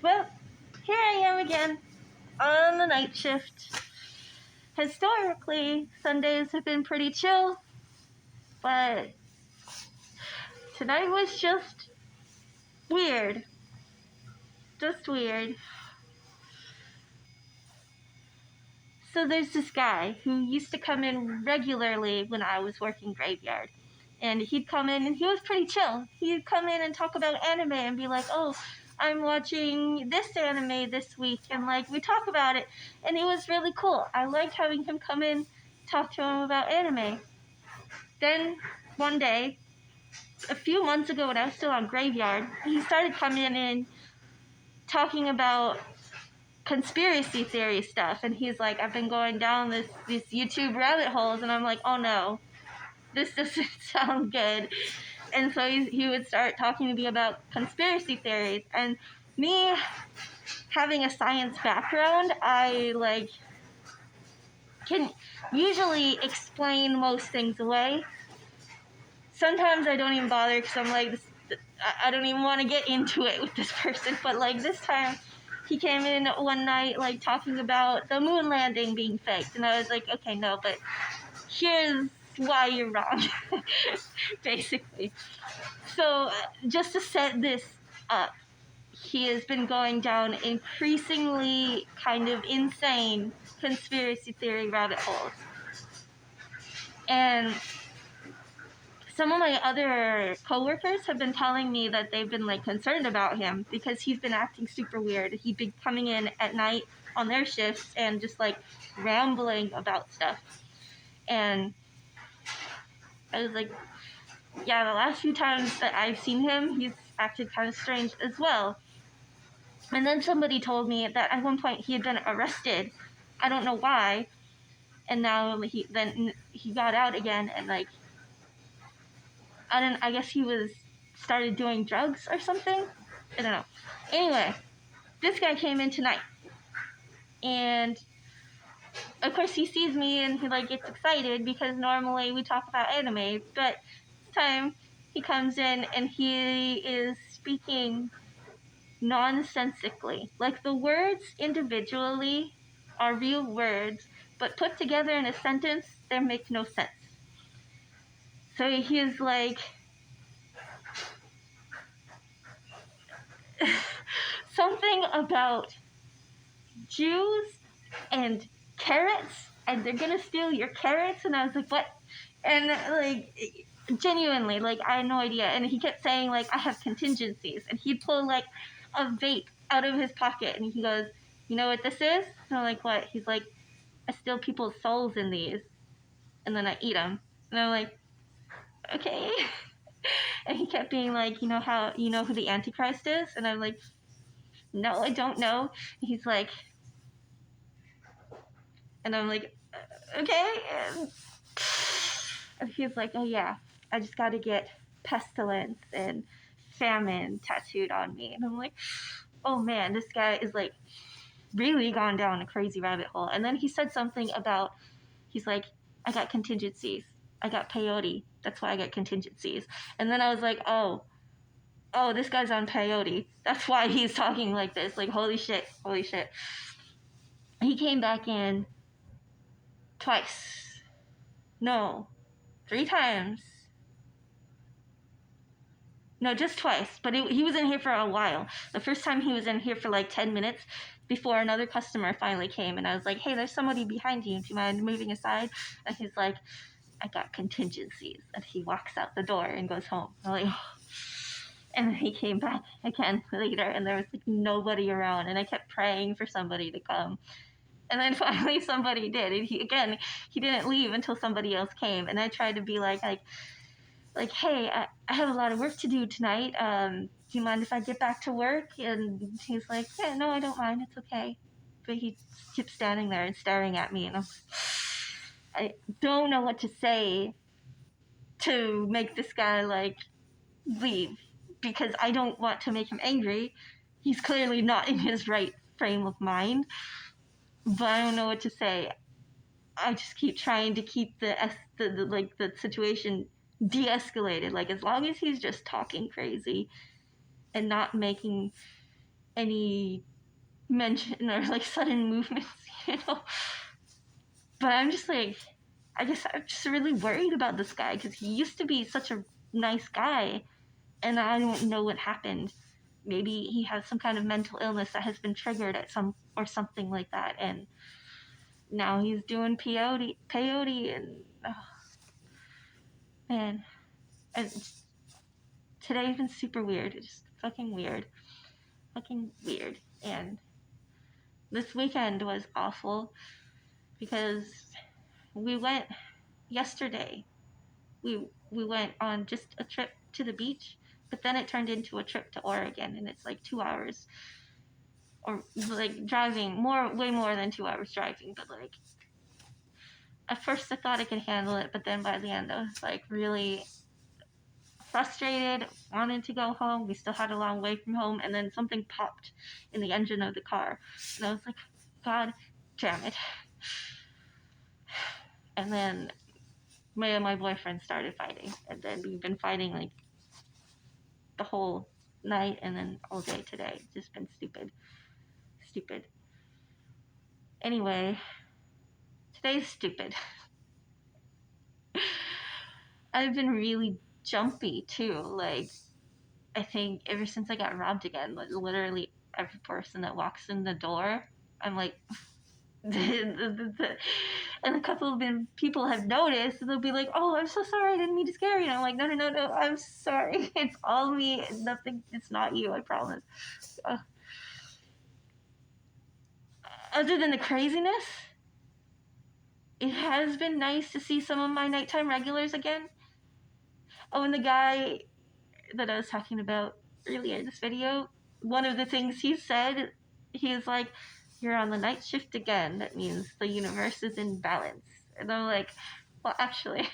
Well, here I am again on the night shift. Historically, Sundays have been pretty chill, but tonight was just weird. Just weird. So there's this guy who used to come in regularly when I was working graveyard. And he'd come in and he was pretty chill. He'd come in and talk about anime and be like, oh, I'm watching this anime this week. And like, we talk about it. And it was really cool. I liked having him come in, talk to him about anime. Then one day, a few months ago when I was still on graveyard, he started coming in talking about conspiracy theory stuff, and he's like, I've been going down these YouTube rabbit holes, and I'm like, oh no, this doesn't sound good. And so he would start talking to me about conspiracy theories, and me having a science background, I like can usually explain most things away. Sometimes I don't even bother because I'm like, I don't even want to get into it with this person, but like this time he came in one night like talking about the moon landing being faked, and I was like, okay, no, but here's why you're wrong. Basically. So just to set this up, he has been going down increasingly kind of insane conspiracy theory rabbit holes, and some of my other coworkers have been telling me that they've been like concerned about him because he's been acting super weird. He'd be coming in at night on their shifts and just like rambling about stuff. And I was like, yeah, the last few times that I've seen him, he's acted kind of strange as well. And then somebody told me that at one point he had been arrested. I don't know why. And now he got out again, and like I guess he started doing drugs or something. I don't know. Anyway, this guy came in tonight, and of course he sees me and he like gets excited because normally we talk about anime, but this time he comes in and he is speaking nonsensically. Like the words individually are real words, but put together in a sentence, they make no sense. So he's like something about Jews and carrots, and they're gonna steal your carrots. And I was like, what? And like, genuinely, like, I had no idea. And he kept saying like, I have contingencies, and he'd pull like a vape out of his pocket, and he goes, you know what this is? And I'm like, what? He's like, I steal people's souls in these, and then I eat them. And I'm like, okay. And he kept being like, you know who the Antichrist is? And I'm like, no, I don't know. And he's like, and I'm like, okay. And he's like, oh yeah, I just got to get pestilence and famine tattooed on me. And I'm like, oh man, this guy is like really gone down a crazy rabbit hole. And then he said something about, he's like, I got contingencies. I got peyote. That's why I got contingencies. And then I was like, oh, this guy's on peyote. That's why he's talking like this. Like, holy shit. He came back in twice. No, 3 times. No, just twice. But he was in here for a while. The first time he was in here for like 10 minutes before another customer finally came. And I was like, hey, there's somebody behind you. Do you mind moving aside? And he's like, I got contingencies. And he walks out the door and goes home. I'm like, oh. And then he came back again later, and there was like nobody around. And I kept praying for somebody to come. And then finally somebody did. And he didn't leave until somebody else came. And I tried to be like, hey, I have a lot of work to do tonight. Do you mind if I get back to work? And he's like, yeah, no, I don't mind. It's okay. But he keeps standing there and staring at me. And I don't know what to say to make this guy, like, leave. Because I don't want to make him angry. He's clearly not in his right frame of mind. But I don't know what to say. I just keep trying to keep the situation de-escalated. Like, as long as he's just talking crazy and not making any mention or like sudden movements, you know. But I'm just like, I guess I'm just really worried about this guy because he used to be such a nice guy, and I don't know what happened. Maybe he has some kind of mental illness that has been triggered at some or something like that, and now he's doing peyote, and oh, man, and today's been super weird. It's just fucking weird. And this weekend was awful because we went yesterday. We went on just a trip to the beach, but then it turned into a trip to Oregon, and it's like 2 hours, or like driving way more than 2 hours driving. But like at first I thought I could handle it, but then by the end I was like really frustrated, wanted to go home. We still had a long way from home, and then something popped in the engine of the car, and I was like, God damn it. And then my boyfriend started fighting, and then we've been fighting like the whole night and then all day today. It's just been stupid. Anyway, today's stupid. I've been really jumpy too. Like, I think ever since I got robbed again, like literally every person that walks in the door, I'm like, and a couple of people have noticed, and they'll be like, "Oh, I'm so sorry, I didn't mean to scare you." And I'm like, "No, I'm sorry. It's all me. Nothing. It's not you. I promise." Other than the craziness, it has been nice to see some of my nighttime regulars again. Oh, and the guy that I was talking about earlier in this video, one of the things he said, he was like, "You're on the night shift again. That means the universe is in balance." And I'm like, well, actually,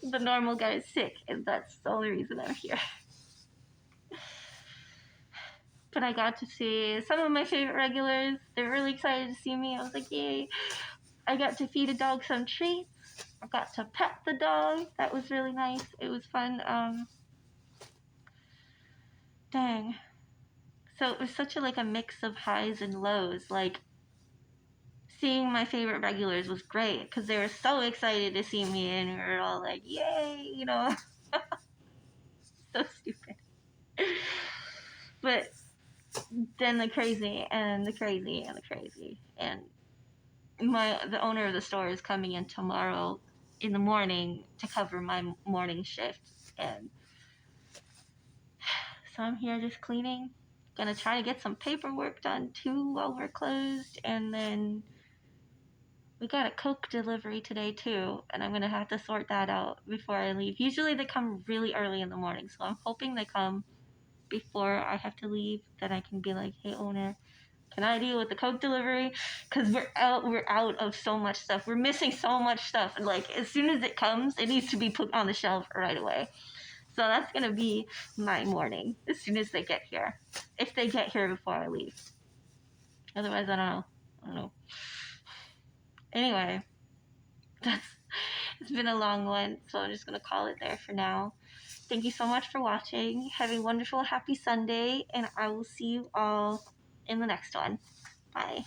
the normal guy is sick, and that's the only reason I'm here. But I got to see some of my favorite regulars. They're really excited to see me. I was like, yay. I got to feed a dog some treats. I got to pet the dog. That was really nice. It was fun. Dang. So it was such a mix of highs and lows. Like, seeing my favorite regulars was great because they were so excited to see me, and we were all like, yay, you know. So stupid. But then the crazy and the crazy and the crazy. And the owner of the store is coming in tomorrow in the morning to cover my morning shift, and so I'm here just cleaning. Gonna try to get some paperwork done too while we're closed, and then we got a Coke delivery today too, and I'm gonna have to sort that out before I leave. Usually they come really early in the morning, so I'm hoping they come before I have to leave. Then I can be like, hey owner, can I deal with the Coke delivery? Because we're out of so much stuff. We're missing so much stuff, and like as soon as it comes, it needs to be put on the shelf right away. So that's gonna be my morning as soon as they get here. If they get here before I leave. Otherwise, I don't know. Anyway, that's it's been a long one, so I'm just gonna call it there for now. Thank you so much for watching. Have a wonderful, happy Sunday, and I will see you all in the next one. Bye.